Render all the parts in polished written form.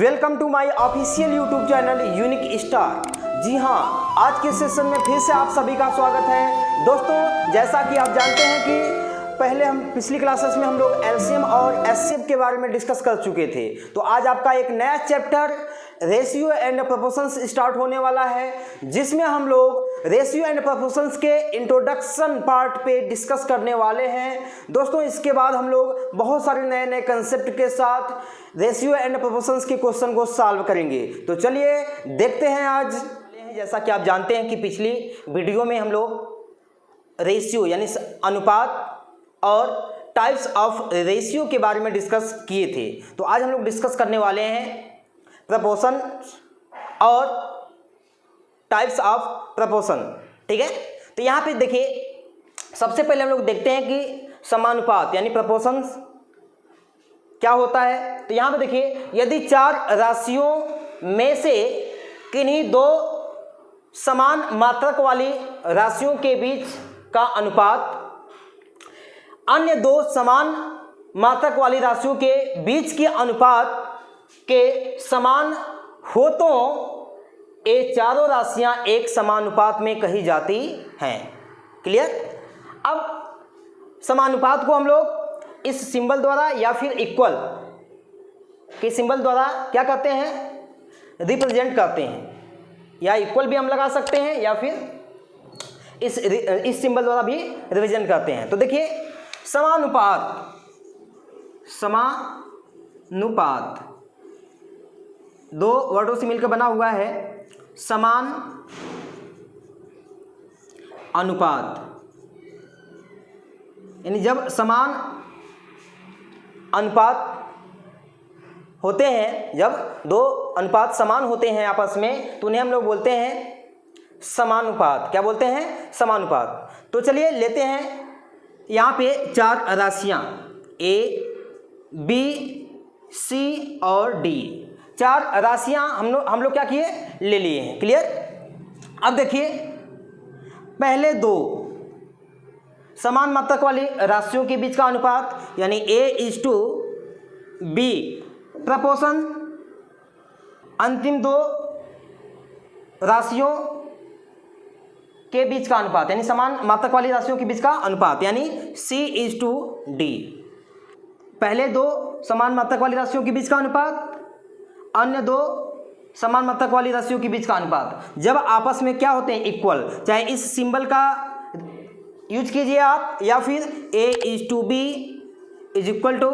Welcome to my official YouTube channel Unique Star. जी हाँ, आज के सेशन में फिर से आप सभी का स्वागत है। दोस्तों, जैसा कि आप जानते हैं कि पहले हम पिछली क्लासेस में हम लोग एलसीएम और एचसीएफ के बारे में डिस्कस कर चुके थे। तो आज आपका एक नया chapter ratio and proportions start होने वाला है, जिसमें हम लोग रेशियो एंड प्रोपोर्शंस के इंट्रोडक्शन पार्ट पे डिस्कस करने वाले हैं। दोस्तों, इसके बाद हम लोग बहुत सारे नए नए कंसेप्ट के साथ रेशियो एंड प्रोपोर्शंस के क्वेश्चन को सॉल्व करेंगे। तो चलिए देखते हैं आज। जैसा कि आप जानते हैं कि पिछली वीडियो में हम लोग रेशियो यानी अनुपात और टाइप्स ऑफ रेशियो के बारे में डिस्कस किए थे। तो आज हम लोग डिस्कस करने वाले हैं प्रपोर्शन और टाइप्स ऑफ प्रपोर्शन। ठीक है, तो यहाँ पे देखिए, सबसे पहले हम लोग देखते हैं कि समानुपात यानी प्रपोर्शन क्या होता है। तो यहाँ पे देखिए, यदि चार राशियों में से किन्हीं दो समान मात्रक वाली राशियों के बीच का अनुपात अन्य दो समान मात्रक वाली राशियों के बीच के अनुपात के समान हो तो ये चारों राशियां एक समानुपात में कही जाती हैं। क्लियर। अब समानुपात को हम लोग इस सिंबल द्वारा या फिर इक्वल के सिंबल द्वारा क्या करते हैं, रिप्रेजेंट करते हैं। या इक्वल भी हम लगा सकते हैं या फिर इस सिंबल द्वारा भी रिप्रेजेंट करते हैं। तो देखिए, समानुपात दो वर्डों से मिलकर बना हुआ है। समान अनुपात यानी जब समान अनुपात होते हैं, जब दो अनुपात समान होते हैं आपस में, तो उन्हें हम लोग बोलते हैं समानुपात। क्या बोलते हैं? समानुपात। तो चलिए लेते हैं यहाँ पे चार राशियाँ ए, बी, सी और डी। चार राशियाँ हम लोग क्या किए, ले लिए हैं। क्लियर। अब देखिए, पहले दो समान मात्रक वाली राशियों के बीच का अनुपात यानी A:B प्रपोर्शन अंतिम दो राशियों के बीच का अनुपात यानी समान मात्रक वाली राशियों के बीच का अनुपात यानी C:D। पहले दो समान मात्रक वाली राशियों के बीच का अनुपात, अन्य दो समान मात्रक वाली राशियों के बीच का अनुपात जब आपस में क्या होते हैं, इक्वल। चाहे इस सिंबल का यूज कीजिए आप या फिर A:B is equal to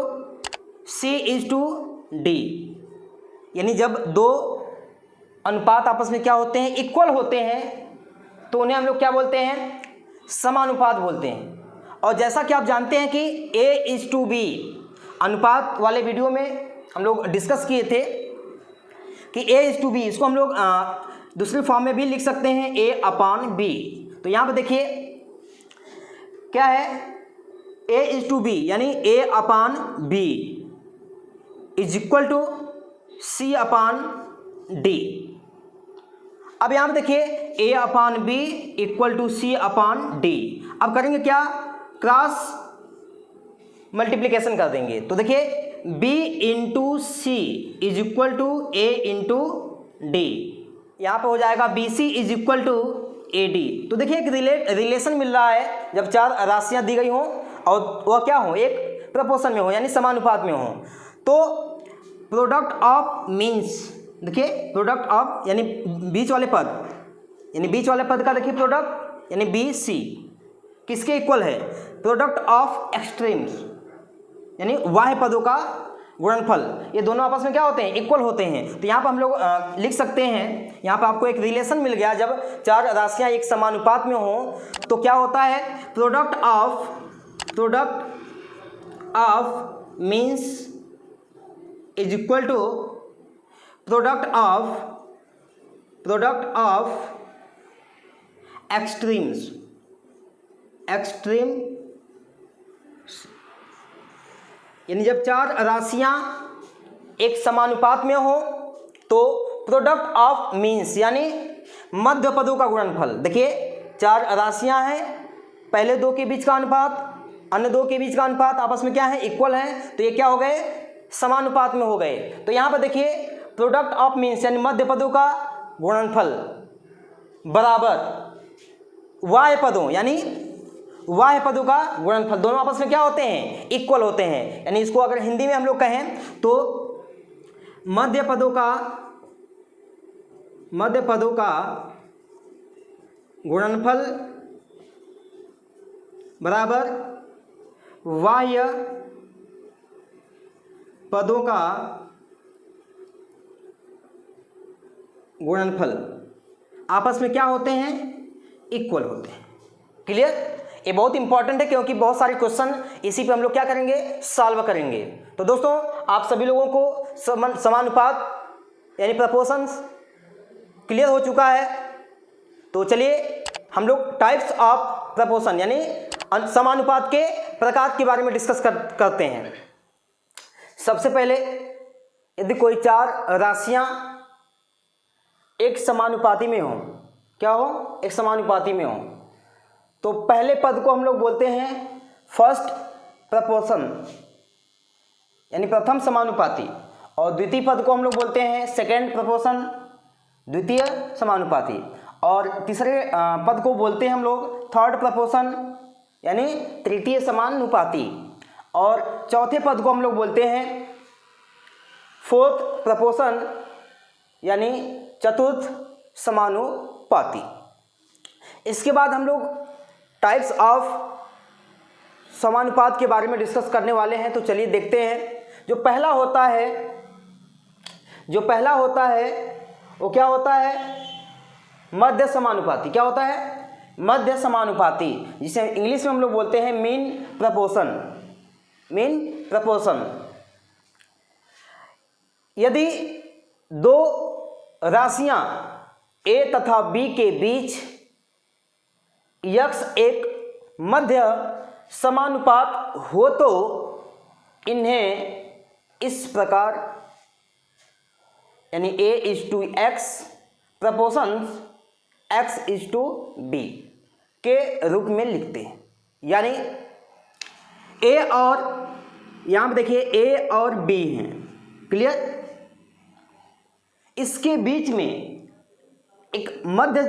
C:D। यानी जब दो अनुपात आपस में क्या होते हैं, इक्वल होते हैं, तो उन्हें हम लोग क्या बोलते हैं, समानुपात बोलते हैं। और जैसा कि आप जानते हैं कि A:B अनुपात वाले वीडियो में हम लोग डिस्कस किए थे कि A:B इसको हम लोग दूसरी फॉर्म में भी लिख सकते हैं, A/B। तो यहाँ पर देखिए क्या है, A:B यानी A/B is equal to C/D। अब यहाँ पे देखिए, A/B इक्वल टू C/D। अब करेंगे क्या, क्रॉस मल्टीप्लिकेशन कर देंगे। तो देखिए, B into C is equal to A/D। यहाँ पे हो जाएगा BC is equal to AD। तो देखिए, एक रिलेशन मिल रहा है जब चार राशियाँ दी गई हों और वह क्या हो, एक प्रपोर्शन में हो यानी समानुपात में हो। तो प्रोडक्ट ऑफ मीन्स, देखिए प्रोडक्ट ऑफ यानी बीच वाले पद का देखिए प्रोडक्ट यानी BC किसके इक्वल है, प्रोडक्ट ऑफ एक्सट्रीम्स यानी बाह्य पदों का गुणनफल। ये दोनों आपस में क्या होते हैं, इक्वल होते हैं। तो यहाँ पर हम लोग लिख सकते हैं, यहाँ पर आपको एक रिलेशन मिल गया। जब चार राशियाँ एक समानुपात में हो तो क्या होता है, product of means is equal to product of extreme यानी जब चार राशियां एक समानुपात में हो तो प्रोडक्ट ऑफ मीन्स यानी मध्य पदों का गुणनफल। देखिए, चार राशियां हैं, पहले दो के बीच का अनुपात, अन्य दो के बीच का अनुपात आपस में क्या है, इक्वल है। तो ये क्या हो गए, समानुपात में हो गए। तो यहाँ पर देखिए, प्रोडक्ट ऑफ मीन्स यानी मध्य पदों का गुणनफल बराबर बाह्य पदों यानी बाह्य पदों का गुणनफल। दोनों आपस में क्या होते हैं? इक्वल होते हैं। यानी इसको अगर हिंदी में हम लोग कहें तो मध्य पदों का गुणनफल बराबर बाह्य पदों का गुणनफल आपस में क्या होते हैं? इक्वल होते हैं। क्लियर? ये बहुत इंपॉर्टेंट है क्योंकि बहुत सारे क्वेश्चन इसी पे हम लोग क्या करेंगे? सॉल्व करेंगे। तो दोस्तों आप सभी लोगों को समानुपात यानी प्रपोर्शंस क्लियर हो चुका है। तो चलिए हम लोग टाइप्स ऑफ प्रपोर्शन यानी समानुपात के प्रकार के बारे में डिस्कस करते हैं। सबसे पहले यदि कोई चार राशियां एक समानुपाती में हो, क्या हो? एक समानुपाती में हो, तो पहले पद को हम लोग बोलते हैं फर्स्ट प्रपोर्शन यानी प्रथम समानुपाती, और द्वितीय पद को हम लोग बोलते हैं सेकेंड प्रपोर्शन द्वितीय समानुपाती, और तीसरे पद को बोलते हैं हम लोग थर्ड प्रपोर्शन यानी तृतीय समानुपाती, और चौथे पद को हम लोग बोलते हैं फोर्थ प्रपोर्शन यानी चतुर्थ समानुपाती। इसके बाद हम लोग टाइप्स ऑफ समानुपात के बारे में डिस्कस करने वाले हैं। तो चलिए देखते हैं। जो पहला होता है वो क्या होता है? मध्य समानुपाती। क्या होता है? मध्य समानुपाती, जिसे इंग्लिश में हम लोग बोलते हैं मीन प्रपोर्शन। यदि दो राशियां a तथा b के बीच x एक मध्य समानुपात हो तो इन्हें इस प्रकार यानी a:x प्रपोर्शंस x:b के रूप में लिखते हैं। यानी a और यहां पे देखिए a और b हैं। क्लियर? इसके बीच में एक मध्य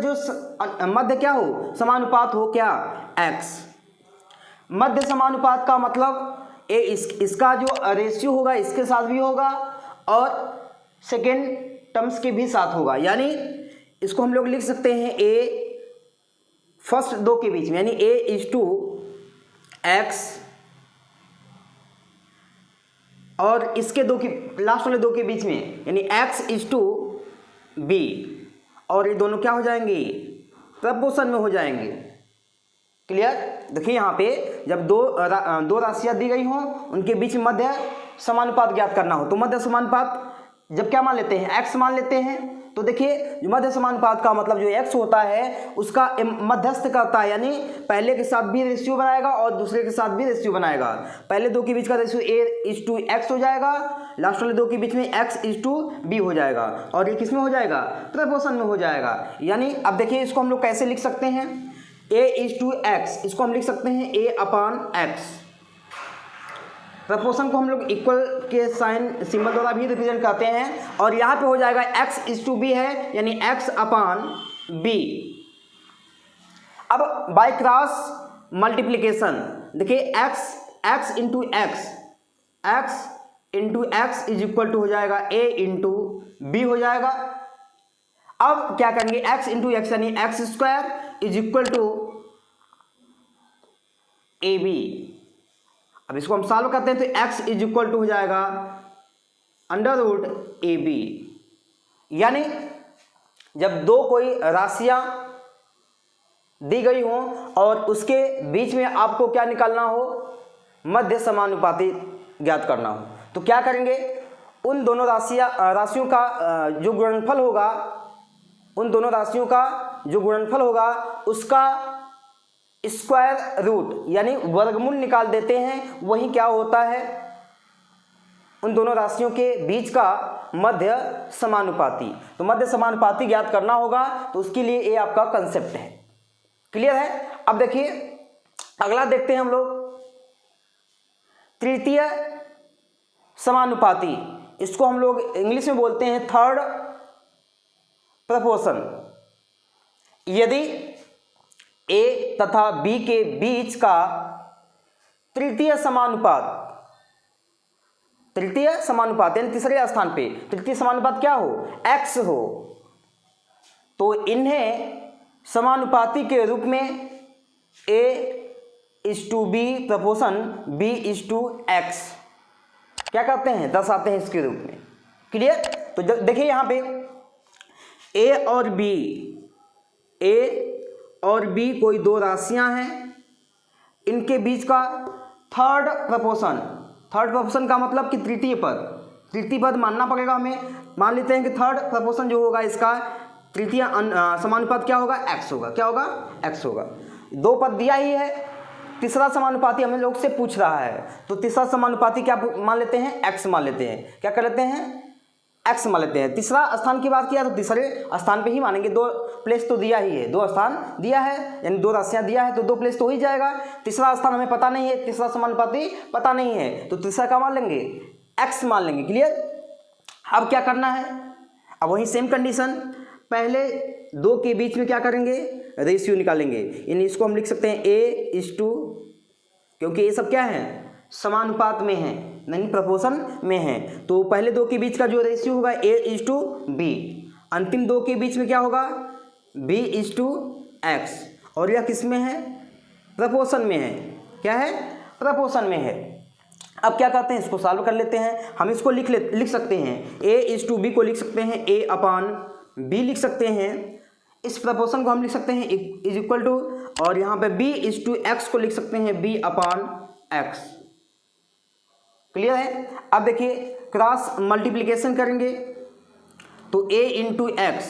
मध्य क्या हो? समानुपात हो। क्या? x। मध्य समानुपात का मतलब इसका जो रेशियो होगा इसके साथ भी होगा और सेकेंड टर्म्स के भी साथ होगा। यानी इसको हम लोग लिख सकते हैं a फर्स्ट दो के बीच में यानी a:x और इसके दो की लास्ट वाले दो के बीच में यानी x:b, और ये दोनों क्या हो जाएंगे? प्रपोर्शन में हो जाएंगे। क्लियर? देखिए यहाँ पे जब दो राशियां दी गई हों उनके बीच में मध्य समानुपात ज्ञात करना हो तो मध्य समानुपात जब क्या मान लेते हैं? x मान लेते हैं। तो देखिए जो मध्य समानुपात का मतलब जो x होता है उसका मध्यस्थ करता है, यानी पहले के साथ भी रेशियो बनाएगा और दूसरे के साथ भी रेशियो बनाएगा। पहले दो के बीच का रेशियो a:x हो जाएगा, लास्ट वाले दो के बीच में x:b हो जाएगा, और ये किस में हो जाएगा? प्रपोर्शन में हो जाएगा। यानी अब देखिए इसको हम लोग कैसे लिख सकते हैं? a:x, इसको हम लिख सकते हैं a/x। प्रपोर्शन को हम लोग इक्वल के साइन सिंबल द्वारा भी रिप्रेजेंट करते हैं, और यहाँ पे हो जाएगा x:b है यानी x/b। अब बाय क्रॉस मल्टीप्लिकेशन देखिए x into x is equal to हो जाएगा a/b हो जाएगा। अब क्या करेंगे? x इंटू x यानी x² is equal to ab। अब इसको हम सॉल्व करते हैं तो x इज इक्वल टू हो जाएगा √ab। यानी जब दो कोई राशियां दी गई हों और उसके बीच में आपको क्या निकालना हो? मध्य समानुपाती ज्ञात करना हो तो क्या करेंगे? उन दोनों राशियों का जो गुणनफल होगा, उन दोनों राशियों का जो गुणनफल होगा उसका स्क्वायर रूट यानी वर्गमूल निकाल देते हैं। वही क्या होता है? उन दोनों राशियों के बीच का मध्य समानुपाती। तो मध्य समानुपाती ज्ञात करना होगा तो उसके लिए ये आपका कंसेप्ट है। क्लियर है? अब देखिए अगला देखते हैं हम लोग तृतीय समानुपाती। इसको हम लोग इंग्लिश में बोलते हैं थर्ड प्रपोर्शन। यदि ए तथा बी के बीच का तृतीय समानुपात यानी तीसरे स्थान पे तृतीय समानुपात क्या हो, x हो, तो इन्हें समानुपाती के रूप में A:B प्रपोर्शन B:X क्या करते हैं, दर्शाते हैं इसके रूप में। क्लियर। तो देखिए यहाँ पे A और B कोई दो राशियां हैं, इनके बीच का थर्ड प्रपोर्शन का मतलब कि तृतीय पद मानना पड़ेगा हमें। मान लेते हैं कि थर्ड प्रपोर्शन जो होगा इसका तृतीय समानुपात क्या होगा, x होगा। क्या होगा, x होगा। दो पद दिया ही है, तीसरा समानुपाती हमें लोग से पूछ रहा है, तो तीसरा समानुपाती क्या मान लेते हैं, x मान लेते हैं। क्या कर लेते हैं, x मान लेते हैं। तीसरा स्थान की बात किया तो तीसरे स्थान पे ही मानेंगे, दो प्लेस तो दिया ही है, दो स्थान दिया है यानी दो राशियां दिया है तो दो प्लेस तो हो ही जाएगा। तीसरा स्थान हमें पता नहीं है, तीसरा समानुपाती पता नहीं है, तो तीसरा का मान लेंगे, x मान लेंगे। क्लियर। अब क्या करना है, अब वही सेम कंडीशन, पहले दो के बीच में क्या करेंगे, रेशियो निकालेंगे। यानी इसको हम लिख सकते हैं A:2, क्योंकि ये सब क्या है, समानुपात में है, नहीं प्रपोर्शन में है। तो पहले दो के बीच का जो रेशियो होगा A:B, अंतिम दो के बीच में क्या होगा, B:X, और यह किस में है, प्रपोर्शन में है। क्या है, प्रपोर्शन में है। अब क्या करते हैं, इसको सॉल्व कर लेते हैं। हम इसको लिख सकते हैं, A:B को लिख सकते हैं A/B लिख सकते हैं। इस प्रपोर्शन को हम लिख सकते हैं इज इक्वल टू, और यहाँ पे B:X को लिख सकते हैं B/X। क्लियर है। अब देखिए क्रॉस मल्टीप्लिकेशन करेंगे तो A:X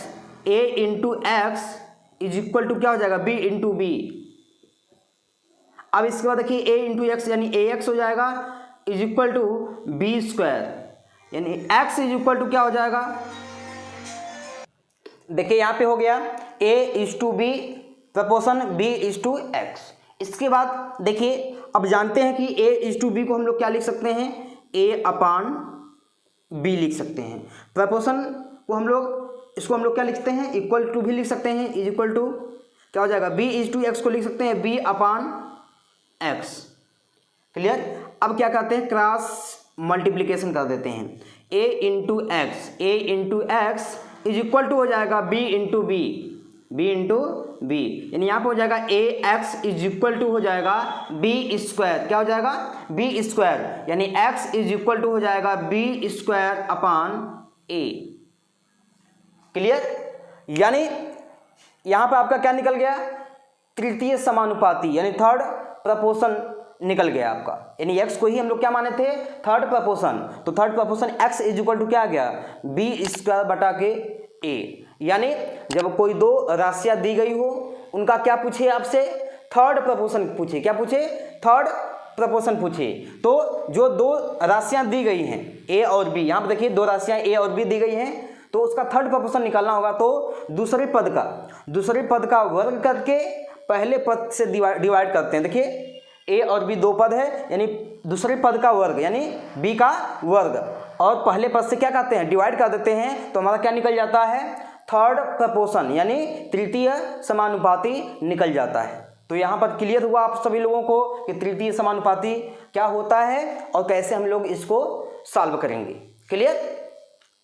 इज इक्वल टू क्या हो जाएगा, B:B। अब इसके बाद देखिए A:X यानी AX हो जाएगा इज इक्वल टू B², यानी X इज इक्वल टू क्या हो जाएगा, देखिए यहाँ पे हो गया A:B प्रपोर्शन B:X। इसके बाद देखिए अब जानते हैं कि A:B को हम लोग क्या लिख सकते हैं, A/B लिख सकते हैं। प्रपोर्शन को हम लोग इसको हम लोग क्या लिखते हैं, इक्वल टू भी लिख सकते हैं, इज इक्वल टू क्या हो जाएगा, B:X को लिख सकते हैं B/X। क्लियर। अब क्या करते हैं, क्रॉस मल्टीप्लिकेशन कर देते हैं। A:X इज इक्वल टू हो जाएगा B:B यानी यहाँ पे हो जाएगा AX इज इक्वल टू हो जाएगा B²। क्या हो जाएगा, B², यानी X इज इक्वल टू हो जाएगा B²/A। क्लियर। यानी यहाँ पे आपका क्या निकल गया, तृतीय समानुपाती यानी थर्ड प्रपोर्शन निकल गया आपका। यानी x को ही हम लोग क्या माने थे, थर्ड प्रपोर्शन, तो third proportion x is equal to क्या आ गया, B²/A। यानी जब कोई दो राशियां दी गई हो, उनका क्या पूछे आपसे, थर्ड प्रपोर्शन पूछे। क्या पूछे, थर्ड प्रपोर्शन पूछे। तो जो दो राशियां दी गई हैं A और B, यहाँ पर देखिए दो राशियां A और B दी गई हैं, तो उसका थर्ड प्रपोर्शन निकालना होगा। तो दूसरे पद का वर्ग करके पहले पद से डिवाइड करते हैं। देखिए A और B दो पद है, यानी दूसरे पद का वर्ग यानी B का वर्ग, और पहले पद से क्या करते हैं, डिवाइड कर देते हैं, तो हमारा क्या निकल जाता है, थर्ड प्रपोर्शन यानी तृतीय समानुपाती निकल जाता है। तो यहाँ पर क्लियर हुआ आप सभी लोगों को कि तृतीय समानुपाती क्या होता है और कैसे हम लोग इसको सॉल्व करेंगे। क्लियर।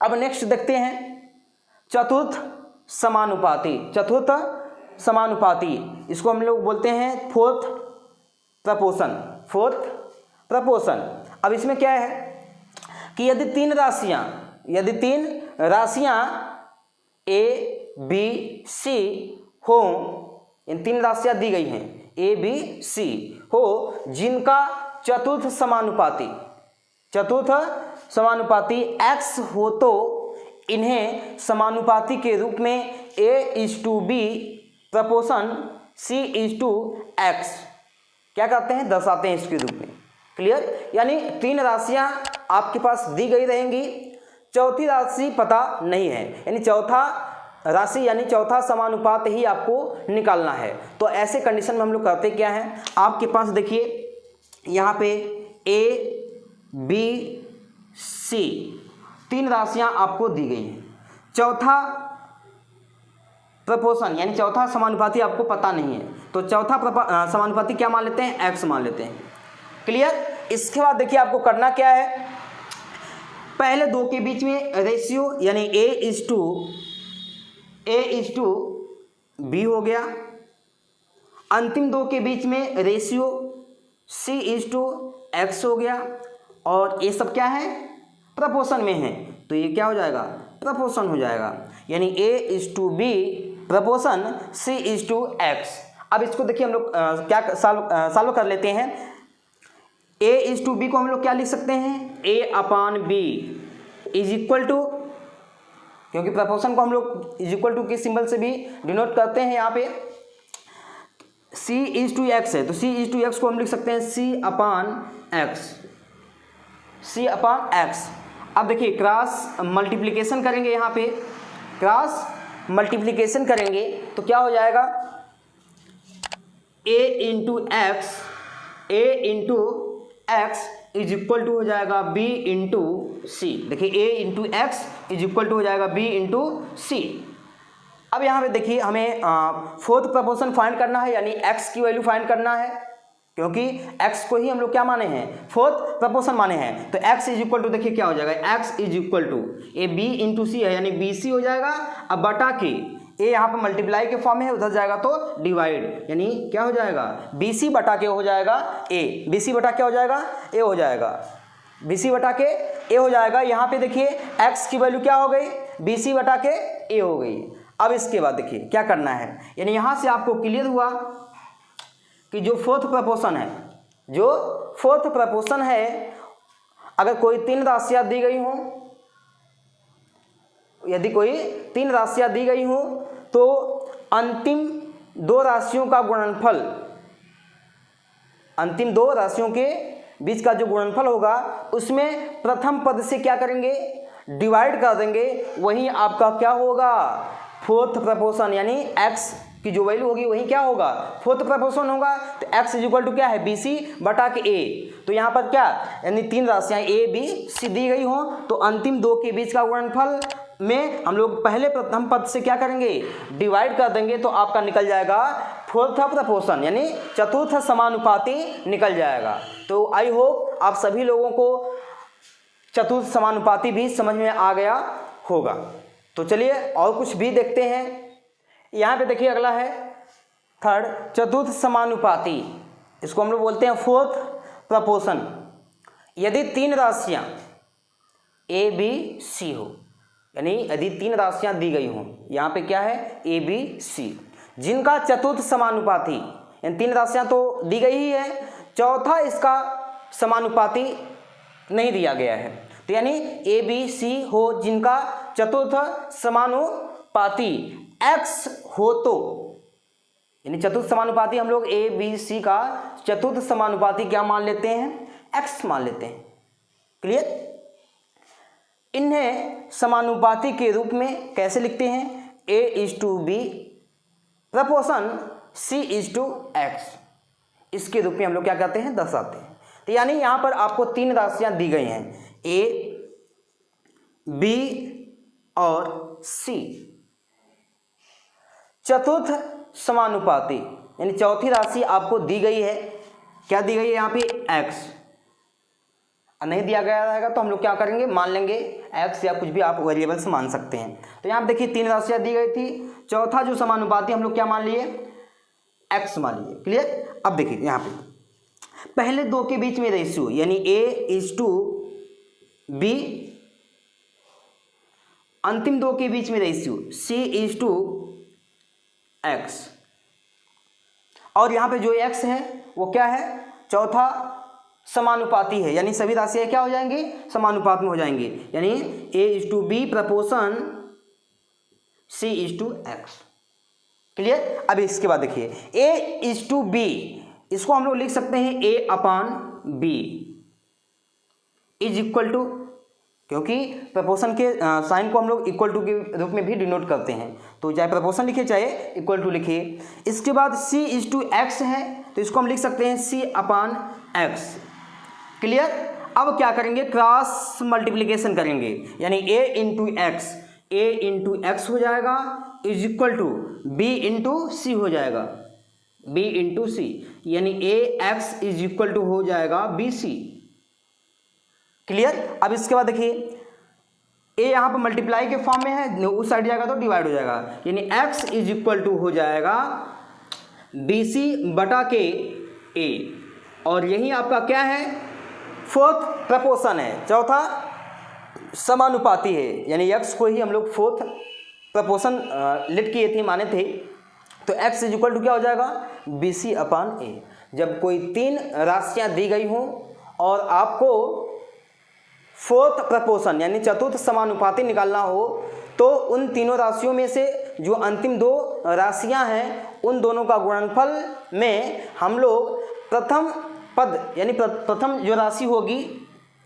अब नेक्स्ट देखते हैं चतुर्थ समानुपाती, इसको हम लोग बोलते हैं फोर्थ प्रपोर्शन। अब इसमें क्या है कि यदि तीन राशियां A B C हो, इन तीन राशियां दी गई हैं A B C हो, जिनका चतुर्थ समानुपाती x हो, तो इन्हें समानुपाती के रूप में A:B प्रपोर्शन C:X क्या करते हैं, दर्शाते हैं इसके रूप में। क्लियर। यानी तीन राशियां आपके पास दी गई रहेंगी, चौथी राशि पता नहीं है, यानी चौथा राशि यानी चौथा समानुपात ही आपको निकालना है। तो ऐसे कंडीशन में हम लोग करते क्या है, आपके पास देखिए यहाँ पे A B C 3 राशियां आपको दी गई हैं, चौथा प्रपोर्शन यानी चौथा समानुपाती आपको पता नहीं है, तो चौथा समानुपाती क्या मान लेते हैं, x मान लेते हैं। क्लियर। इसके बाद देखिए आपको करना क्या है, पहले दो के बीच में रेशियो यानी A:B हो गया, अंतिम दो के बीच में रेशियो C:X हो गया, और ये सब क्या है, प्रपोर्शन में है, तो ये क्या हो जाएगा, प्रपोर्शन हो जाएगा, यानी A:B प्रपोर्शन C:X। अब इसको देखिए हम लोग क्या सॉल्व कर लेते हैं। A:B को हम लोग क्या लिख सकते हैं, A/B इज इक्वल टू, क्योंकि प्रपोर्शन को हम लोग इज इक्वल टू के सिंबल से भी डिनोट करते हैं, यहाँ पे C:X है तो C:X को हम लिख सकते हैं C/X। अब देखिए क्रॉस मल्टीप्लिकेशन करेंगे, यहाँ पे क्रॉस मल्टीप्लिकेशन करेंगे तो क्या हो जाएगा, A/X इज इक्वल टू हो जाएगा B/C। देखिए A/X इज इक्वल टू हो जाएगा B/C। अब यहाँ पे देखिए हमें फोर्थ प्रपोर्शन फाइंड करना है, यानी x की वैल्यू फाइंड करना है, क्योंकि x को ही हम लोग क्या माने हैं, फोर्थ प्रपोर्शन माने हैं, तो x इज इक्वल टू देखिए क्या हो जाएगा, x is equal to B/C है यानी BC हो जाएगा, अब बटा के ए यहाँ पर मल्टीप्लाई के फॉर्म में है, उधर जाएगा तो डिवाइड, यानी क्या हो जाएगा, BC बटा के हो जाएगा A, BC बटा क्या हो जाएगा, A हो जाएगा, BC बटा के A हो जाएगा। यहाँ पे देखिए x की वैल्यू क्या हो गई, BC बटा के A हो गई। अब इसके बाद देखिए क्या करना है, यानी यहाँ से आपको क्लियर हुआ कि जो फोर्थ प्रपोर्शन है, अगर कोई 3 राशियाँ दी गई हों, यदि कोई 3 राशियाँ दी गई हों तो अंतिम 2 राशियों का गुणनफल, अंतिम 2 राशियों के बीच का जो गुणनफल होगा उसमें प्रथम पद से क्या करेंगे, डिवाइड कर देंगे, वहीं आपका क्या होगा, फोर्थ प्रपोर्शन, यानी x की जो वैल्यू होगी वही क्या होगा, फोर्थ प्रपोर्शन होगा। तो x इज इक्वल टू क्या है, BC बटा के A। तो यहाँ पर क्या, यानी 3 राशियाँ A/B/C दी गई हों तो अंतिम 2 के बीच का गुणनफल में हम लोग पहले प्रथम पद से क्या करेंगे, डिवाइड कर देंगे, तो आपका निकल जाएगा फोर्थ प्रपोर्शन, यानी चतुर्थ समानुपाती निकल जाएगा। तो आई होप आप सभी लोगों को चतुर्थ समानुपाती भी समझ में आ गया होगा। तो चलिए और कुछ भी देखते हैं। यहाँ पे देखिए अगला है थर्ड, चतुर्थ समानुपाती, इसको हम लोग बोलते हैं फोर्थ प्रपोर्शन। यदि 3 राशियाँ A/B/C हो, यानी यदि 3 राशियाँ दी गई हों, यहाँ पे क्या है A/B/C, जिनका चतुर्थ समानुपाती, यानी 3 राशियाँ तो दी गई ही है, चौथा इसका समानुपाती नहीं दिया गया है, तो यानी A/B/C हो जिनका चतुर्थ समानुपाती x हो, तो यानी चतुर्थ समानुपाती हम लोग A/B/C का चतुर्थ समानुपाती क्या मान लेते हैं, x मान लेते हैं। क्लियर। इन्हें समानुपाती के रूप में कैसे लिखते हैं, A:B प्रपोर्शन C:X, इसके रूप में हम लोग क्या कहते हैं, दर्शाते हैं। तो यानी यहाँ पर आपको 3 राशियाँ दी गई हैं A, B और C। चतुर्थ समानुपाती यानी चौथी राशि आपको दी गई है, क्या दी गई है यहाँ पे x, नहीं दिया गया रहेगा तो हम लोग क्या करेंगे, मान लेंगे x या कुछ भी आप वेरिएबल्स मान सकते हैं। तो यहाँ पे देखिए 3 राशियाँ दी गई थी, चौथा जो समानुपाती हम लोग क्या मान लिए, x मान लिए। क्लियर। अब देखिए यहाँ पे पहले 2 के बीच में रेशियो यानी A:B, अंतिम 2 के बीच में रेशियो C:X, और यहाँ पे जो x है वो क्या है, चौथा समानुपाती है, यानी सभी राशियाँ क्या हो जाएंगी, समानुपात में हो जाएंगी, यानी A:B प्रपोर्शन C:X। क्लियर। अब इसके बाद देखिए A:B, इसको हम लोग लिख सकते हैं A/B इज इक्वल टू, क्योंकि प्रपोर्शन के साइन को हम लोग इक्वल टू के रूप में भी डिनोट करते हैं, तो चाहे प्रपोर्शन लिखिए चाहे इक्वल टू लिखिए। इसके बाद C:X है तो इसको हम लिख सकते हैं C/X। क्लियर। अब क्या करेंगे, क्रॉस मल्टीप्लिकेशन करेंगे, यानी a इंटू एक्स हो जाएगा is equal to b into c हो जाएगा, b इंटू सी, यानी a x is equal to हो जाएगा बी सी। क्लियर। अब इसके बाद देखिए a यहाँ पर मल्टीप्लाई के फॉर्म में है, उस साइड जाएगा तो डिवाइड हो जाएगा, यानी x इज इक्वल टू हो जाएगा बी सी बटा के a, और यही आपका क्या है, फोर्थ प्रपोर्शन है, चौथा समानुपाती है, यानी x को ही हम लोग फोर्थ प्रपोर्शन लिट किए थे, माने थे, तो x इज इक्वल टू क्या हो जाएगा, बी सी अपान ए। जब कोई तीन राशियां दी गई हों और आपको फोर्थ प्रपोर्शन यानी चतुर्थ समानुपाती निकालना हो, तो उन तीनों राशियों में से जो अंतिम दो राशियां हैं उन दोनों का गुणनफल में हम लोग प्रथम पद यानी प्रथम जो राशि होगी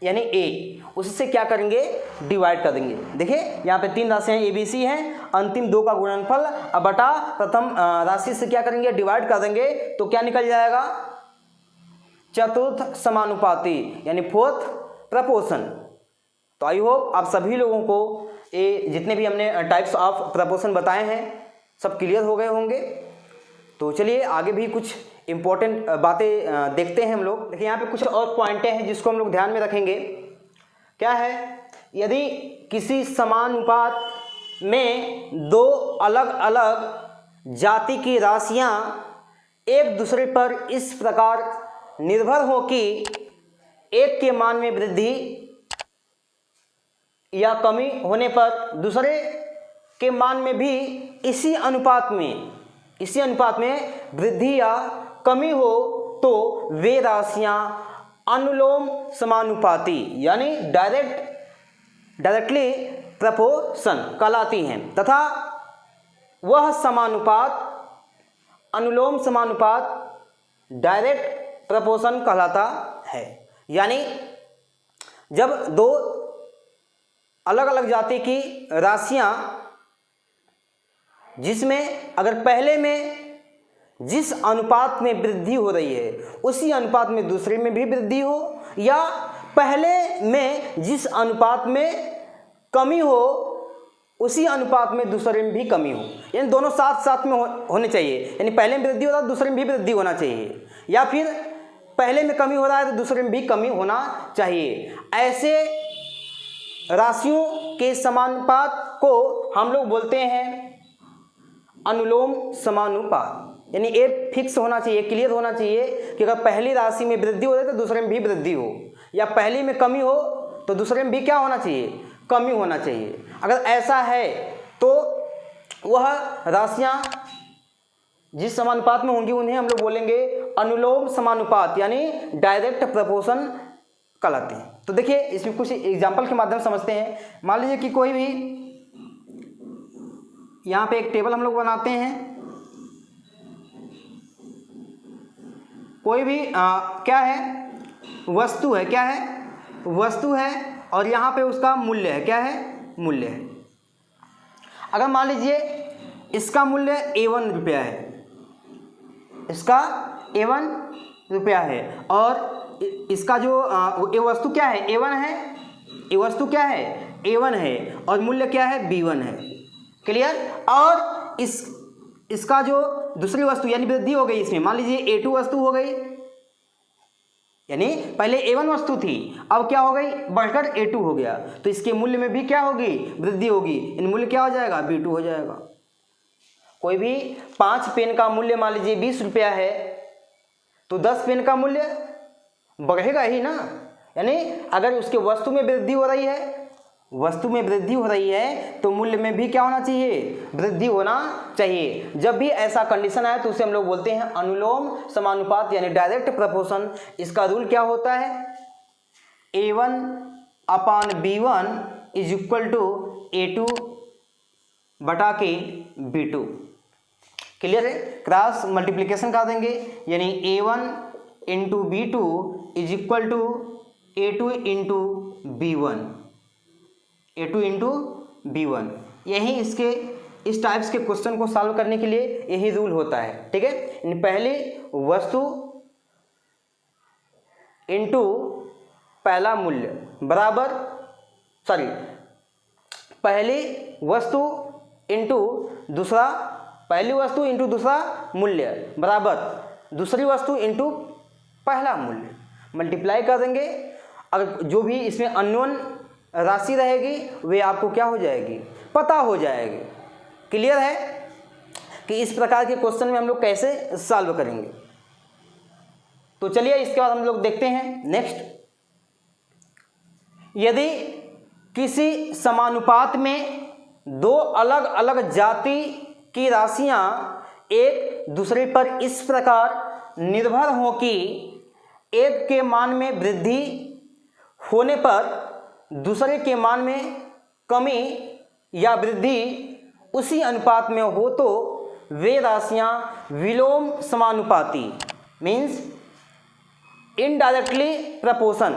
यानी a, उससे क्या करेंगे, डिवाइड कर देंगे। देखिए यहाँ पे तीन राशियां ए बी सी हैं, अंतिम दो का गुणनफल अब बटा प्रथम राशि से क्या करेंगे, डिवाइड कर देंगे, तो क्या निकल जाएगा, चतुर्थ समानुपाती यानी फोर्थ प्रपोर्शन। तो आई होप आप सभी लोगों को ये जितने भी हमने टाइप्स ऑफ प्रपोर्शन बताए हैं सब क्लियर हो गए होंगे। तो चलिए आगे भी कुछ इम्पोर्टेंट बातें देखते हैं हम लोग। देखिए यहाँ पे कुछ और पॉइंटें हैं जिसको हम लोग ध्यान में रखेंगे। क्या है, यदि किसी समानुपात में दो अलग अलग जाति की राशियाँ एक दूसरे पर इस प्रकार निर्भर हो कि एक के मान में वृद्धि या कमी होने पर दूसरे के मान में भी इसी अनुपात में वृद्धि या कमी हो, तो वे राशियां अनुलोम समानुपाती यानी डायरेक्टली प्रपोर्शन कहलाती हैं, तथा वह समानुपात अनुलोम समानुपात डायरेक्ट प्रपोर्शन कहलाता है। यानी जब दो अलग अलग जाति की राशियां, जिसमें अगर पहले में जिस अनुपात में वृद्धि हो रही है उसी अनुपात में दूसरे में भी वृद्धि हो, या पहले में जिस अनुपात में कमी हो उसी अनुपात में दूसरे में भी कमी हो, यानी दोनों साथ साथ में होने चाहिए, यानी पहले में वृद्धि हो रहा है दूसरे में भी वृद्धि होना चाहिए, या फिर पहले में कमी हो रहा है तो दूसरे में भी कमी होना चाहिए। ऐसे राशियों के समानुपात को हम लोग बोलते हैं अनुलोम समानुपात, यानी ए फिक्स होना चाहिए, क्लियर होना चाहिए कि अगर पहली राशि में वृद्धि हो रही है तो दूसरे में भी वृद्धि हो, या पहली में कमी हो तो दूसरे में भी क्या होना चाहिए, कमी होना चाहिए। अगर ऐसा है तो वह राशियां जिस समानुपात में होंगी उन्हें हम लोग बोलेंगे अनुलोम समानुपात यानी डायरेक्ट प्रपोर्शन कहलाते हैं। तो देखिए इसमें कुछ एग्जाम्पल के माध्यम से समझते हैं। मान लीजिए कि कोई भी यहाँ पे एक टेबल हम लोग बनाते हैं, कोई भी क्या है, वस्तु है, क्या है, वस्तु है, और यहाँ पे उसका मूल्य है, क्या है, मूल्य है। अगर मान लीजिए इसका मूल्य A1 रुपया है, इसका A1 रुपया है, और इसका जो ये वस्तु क्या है, A1 है, ये वस्तु क्या है, A1 है, और मूल्य क्या है, B1 है। क्लियर। और इसका जो दूसरी वस्तु यानी वृद्धि हो गई इसमें, मान लीजिए A2 वस्तु हो गई, यानी पहले A1 वस्तु थी, अब क्या हो गई, बढ़कर A2 हो गया, तो इसके मूल्य में भी क्या होगी, वृद्धि होगी, इन मूल्य क्या हो जाएगा, B2 हो जाएगा। कोई भी 5 पेन का मूल्य मान लीजिए 20 रुपया है, तो 10 पेन का मूल्य बढ़ेगा ही ना, यानी अगर उसके वस्तु में वृद्धि हो रही है, वस्तु में वृद्धि हो रही है तो मूल्य में भी क्या होना चाहिए, वृद्धि होना चाहिए। जब भी ऐसा कंडीशन आए तो उसे हम लोग बोलते हैं अनुलोम समानुपात यानी डायरेक्ट प्रपोर्शन। इसका रूल क्या होता है, A1 upon B1 is equal to A2 बटा के B2। क्लियर है। क्रॉस मल्टीप्लिकेशन कर देंगे, यानी A1 into B2 is equal to A2 into B1, A2 into B1। यही इसके इस टाइप्स के क्वेश्चन को सॉल्व करने के लिए यही रूल होता है। ठीक है, पहले वस्तु इंटू पहला मूल्य बराबर पहली वस्तु इंटू दूसरा, पहली वस्तु इंटू दूसरा मूल्य बराबर दूसरी वस्तु इंटू पहला मूल्य, मल्टीप्लाई कर देंगे। अगर जो भी इसमें अननोन राशि रहेगी वे आपको क्या हो जाएगी, पता हो जाएगी। क्लियर है कि इस प्रकार के क्वेश्चन में हम लोग कैसे सॉल्व करेंगे। तो चलिए इसके बाद हम लोग देखते हैं नेक्स्ट। यदि किसी समानुपात में दो अलग अलग जाति की राशियां एक दूसरे पर इस प्रकार निर्भर हों कि एक के मान में वृद्धि होने पर दूसरे के मान में कमी या वृद्धि उसी अनुपात में हो तो वे राशियां विलोम समानुपाती मीन्स इनडायरेक्टली प्रपोर्शन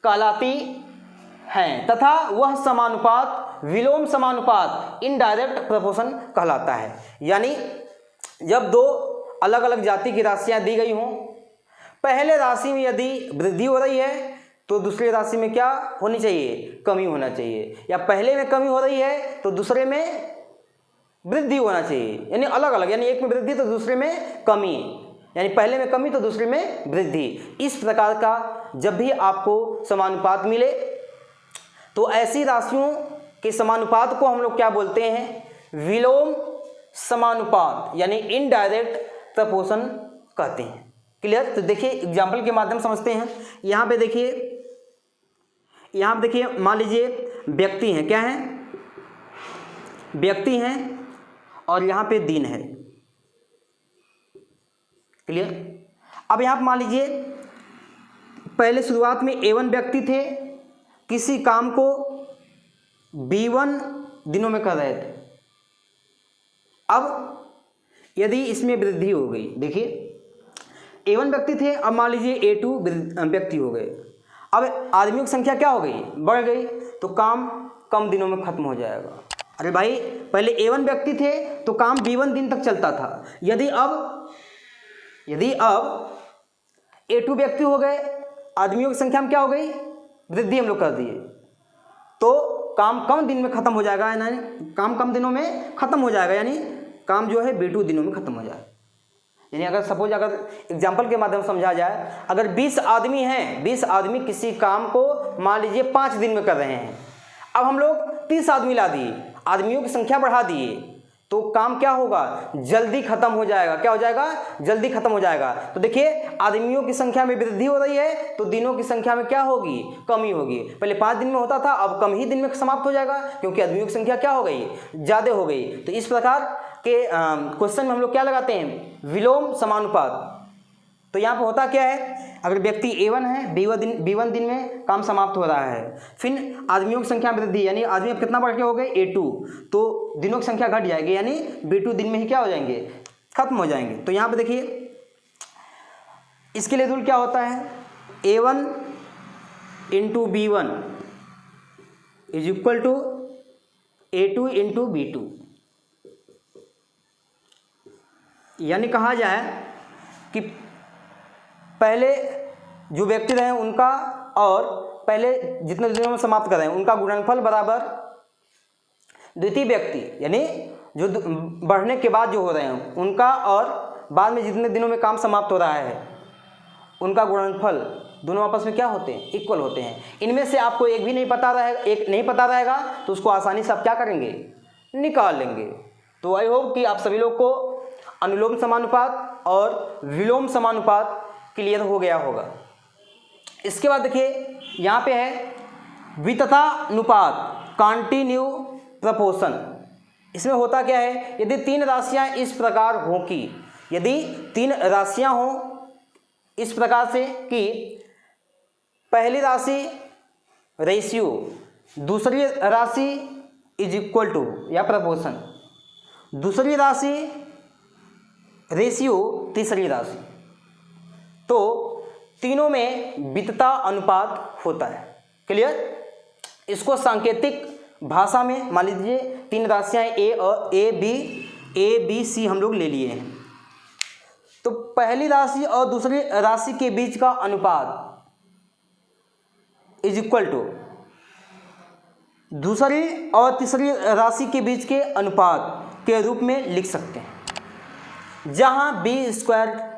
कहलाती हैं तथा वह समानुपात विलोम समानुपात इनडायरेक्ट प्रपोर्शन कहलाता है। यानी जब दो अलग अलग जाति की राशियां दी गई हों, पहले राशि में यदि वृद्धि हो रही है तो दूसरी राशि में क्या होनी चाहिए, कमी होना चाहिए, या पहले में कमी हो रही है तो दूसरे में वृद्धि होना चाहिए। यानी अलग अलग, यानी एक में वृद्धि तो दूसरे में कमी, यानी पहले में कमी तो दूसरे में वृद्धि। इस प्रकार का जब भी आपको समानुपात मिले तो ऐसी राशियों के समानुपात को हम लोग क्या बोलते हैं, विलोम समानुपात यानी इनडायरेक्ट प्रपोर्शन कहते हैं। क्लियर। तो देखिए एग्जाम्पल के माध्यम समझते हैं। यहाँ पे देखिए मान लीजिए व्यक्ति हैं, क्या हैं, व्यक्ति हैं और यहाँ पे दिन है। क्लियर। अब यहाँ पे मान लीजिए पहले शुरुआत में A1 व्यक्ति थे, किसी काम को B1 दिनों में कर रहे थे। अब यदि इसमें वृद्धि हो गई, देखिए A1 व्यक्ति थे, अब मान लीजिए A2 व्यक्ति हो गए। अब आदमियों की संख्या क्या हो गई, बढ़ गई, तो काम कम दिनों में खत्म हो जाएगा। अरे भाई पहले A1 व्यक्ति थे तो काम B1 दिन तक चलता था, यदि अब A2 व्यक्ति हो गए, आदमियों की संख्या में क्या हो गई, वृद्धि हम लोग कर दिए, तो काम कम दिन में खत्म हो जाएगा, यानी काम कम दिनों में खत्म हो जाएगा, यानी काम जो है B2 दिनों में खत्म हो जाएगा। यानी अगर सपोज अगर एग्जाम्पल के माध्यम से समझा जाए, अगर 20 आदमी हैं, 20 आदमी किसी काम को मान लीजिए 5 दिन में कर रहे हैं, अब हम लोग 30 आदमी ला दिए, आदमियों की संख्या बढ़ा दिए, तो काम क्या होगा, जल्दी खत्म हो जाएगा। क्या हो जाएगा, जल्दी खत्म हो जाएगा। तो देखिए आदमियों की संख्या में वृद्धि हो रही है तो दिनों की संख्या में क्या होगी, कमी होगी। पहले 5 दिन में होता था, अब कम ही दिन में समाप्त हो जाएगा, क्योंकि आदमियों की संख्या क्या हो गई, ज़्यादा हो गई। तो इस प्रकार के क्वेश्चन में हम लोग क्या लगाते हैं, विलोम समानुपात। तो यहाँ पर होता क्या है, अगर व्यक्ति A1 है, B1 दिन में काम समाप्त हो रहा है, फिर आदमियों की संख्या में वृद्धि, यानी आदमी अब कितना बढ़ के हो गए, A2, तो दिनों की संख्या घट जाएगी, यानी B2 दिन में ही क्या हो जाएंगे, खत्म हो जाएंगे। तो यहाँ पे देखिए इसके लिए रूल क्या होता है, A1 into B1 is equal to A2 into B2। यानी कहा जाए कि पहले जो व्यक्ति रहे उनका और पहले जितने दिनों में समाप्त कर रहे हैं उनका गुणनफल बराबर द्वितीय व्यक्ति, यानी जो बढ़ने के बाद जो हो रहे हैं उनका और बाद में जितने दिनों में काम समाप्त हो रहा है उनका गुणनफल, दोनों आपस में क्या होते हैं, इक्वल होते हैं। इनमें से आपको एक भी नहीं पता रहेगा, एक नहीं पता रहेगा तो उसको आसानी से आप क्या करेंगे, निकाल लेंगे। तो आई होप कि आप सभी लोग को अनुलोम समानुपात और विलोम समानुपात क्लियर हो गया होगा। इसके बाद देखिए यहाँ पे है वितथानुपात, कॉन्टिन्यू प्रपोर्शन। इसमें होता क्या है, यदि 3 राशियाँ इस प्रकार हों कि, यदि 3 राशियाँ हों इस प्रकार से कि पहली राशि रेशियो, दूसरी राशि इज इक्वल टू या प्रपोर्शन, दूसरी राशि रेशियो तीसरी राशि, तो तीनों में वितता अनुपात होता है। क्लियर। इसको सांकेतिक भाषा में मान लीजिए 3 राशियाँ ए बी सी हम लोग ले लिए हैं, तो पहली राशि और दूसरी राशि के बीच का अनुपात इज इक्वल टू दूसरी और तीसरी राशि के बीच के अनुपात के रूप में लिख सकते हैं, जहां b square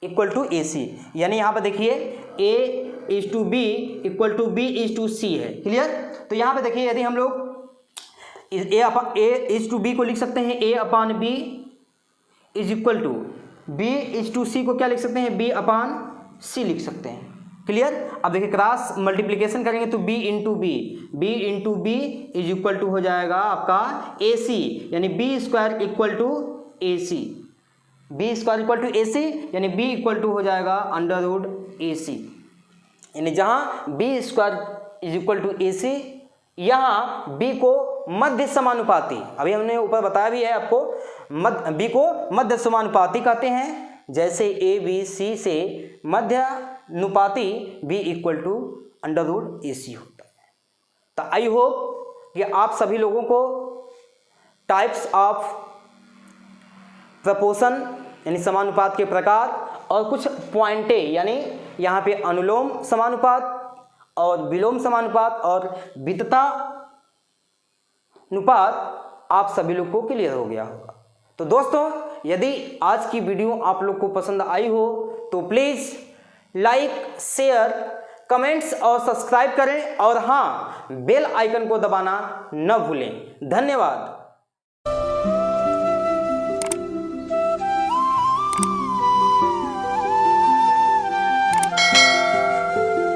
equal to a c, यानी यहाँ पर देखिए a is to b equal to b is to c है। क्लियर? तो यहाँ पे देखिए यदि हम लोग ए इज टू बी को लिख सकते हैं a upon b is equal to b is to c को क्या लिख सकते हैं, बी अपान सी लिख सकते हैं। क्लियर? अब देखिए क्रॉस मल्टीप्लिकेशन करेंगे तो b into b is equal to हो जाएगा आपका ए सी, यानी b square equal to a c, b square equal to a c, यानी बी इक्वल टू हो जाएगा अंडर रूट ए सी, यानी जहां b square is equal to a c, यहाँ बी को मध्य समानुपाती, अभी हमने ऊपर बताया भी है आपको, बी को मध्य समानुपाती कहते हैं। जैसे ए बी सी से मध्यानुपाती b equal to under root a c होता है। तो आई होप कि आप सभी लोगों को टाइप्स ऑफ प्रपोर्शन यानी समानुपात के प्रकार और कुछ पॉइंटे, यानी यहाँ पे अनुलोम समानुपात और विलोम समानुपात और वितता अनुपात आप सभी लोग को क्लियर हो गया होगा। तो दोस्तों, यदि आज की वीडियो आप लोग को पसंद आई हो तो प्लीज़ लाइक, शेयर, कमेंट्स और सब्सक्राइब करें, और हाँ, बेल आइकन को दबाना न भूलें। धन्यवाद।